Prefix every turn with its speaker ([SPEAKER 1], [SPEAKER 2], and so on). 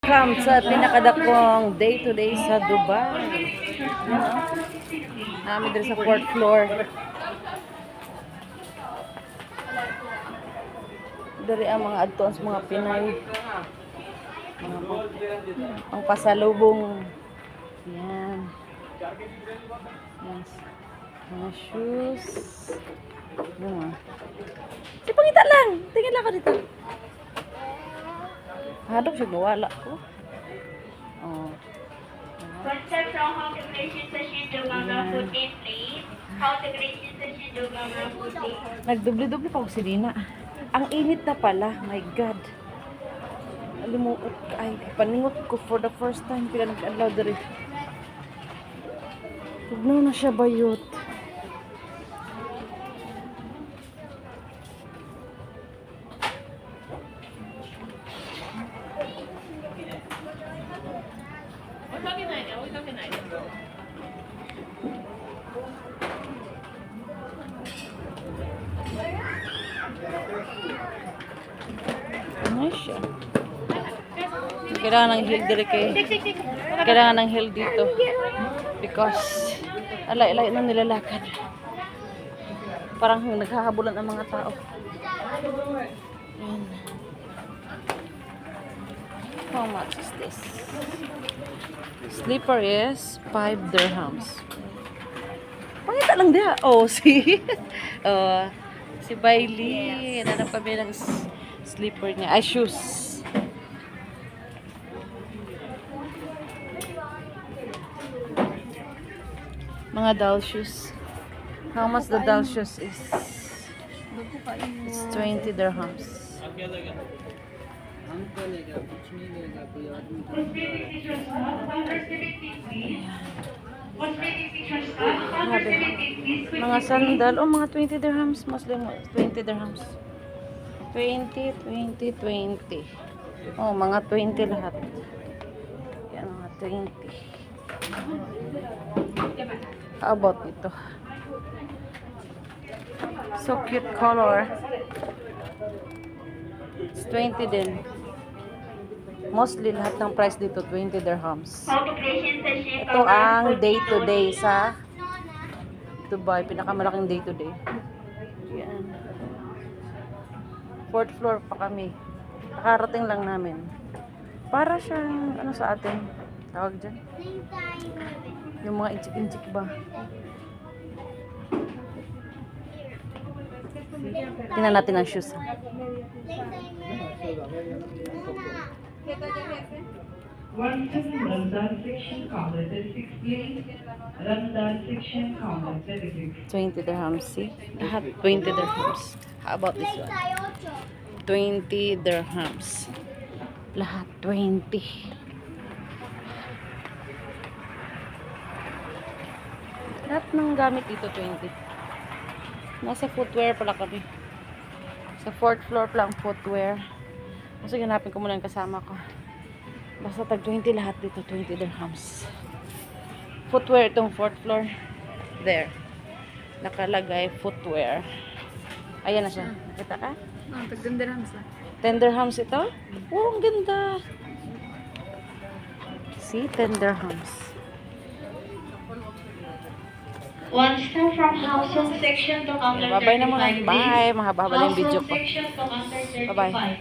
[SPEAKER 1] Welcome sa pinakadakong day-to-day sa Dubai. Namin dito sa 4th floor. Dari ang mga adtons, mga Pinay. Ang pasalubong. Yan. Yes. Mga shoes. Yan. Si pangita lang. Tingin lang ako dito. Hadok siya nawala ko. Oh.
[SPEAKER 2] Concept from how to create session to mga food in place. How to create session to mga food in.
[SPEAKER 1] Nagdubli-dubli pa ako si Dina. Ang init na pala. My God. Alimuot ka. Ay, paningot ko for the first time. Pila nag-allow diri. Tugnaw na siya bayot. Ano siya? Kailangan ng heel dito kailangan ng heel dito because alay-alay na nilalakad. Parang naghahabulan ang mga tao. Ayan. How much is this? Slipper is 5 dirhams. Pangita lang dia. Oh, si si Bailey. Nanap kami ng slipper niya. Ay, shoes. Mga doll shoes. How much the doll shoes is? It's 20 dirhams. Grabe. Mga sandal. Oh, mga 20 dirhams. Muslim 20 dirhams. 20, 20, 20. Oh, mga 20 lahat. Yan, mga 20. How about ito? So cute color. It's 20 din. Mostly lahat ng price dito 20 dirhams. Ito ang day-to-day sa Dubai. Pinakamalaking day-to-day. Yan. 4th floor pa kami. Nakarating lang namin. Para siyang ano sa atin? Tawag dyan? Yung mga inchik-inchik ba? Tingnan natin ang shoes.
[SPEAKER 3] Ramadan section counter 36 please. Ramadan section counter 36.
[SPEAKER 1] 20 dirhams, see? Lahat 20 dirhams. How about this one? 20 dirhams. Lahat 20. Lahat ng gamit dito 20. Nasa footwear pala kami. Sa 4th floor pala ang footwear. Kasi ganapin ko muna yung kasama ko. Basta tag 20 lahat dito, 20 dirhams. Footwear itong 4th floor. There. Nakalagay footwear. Ayan na siya. Kita ka?
[SPEAKER 4] Tag 10 dirhams lang.
[SPEAKER 1] 10 dirhams ito? Oh, ang ganda. See, 10 dirhams.
[SPEAKER 2] One step from household section to counter 35.
[SPEAKER 1] Bye-bye na muna. Bye. Mahaba-haba na yung video ko.
[SPEAKER 2] Household section to counter 35.
[SPEAKER 1] Bye-bye.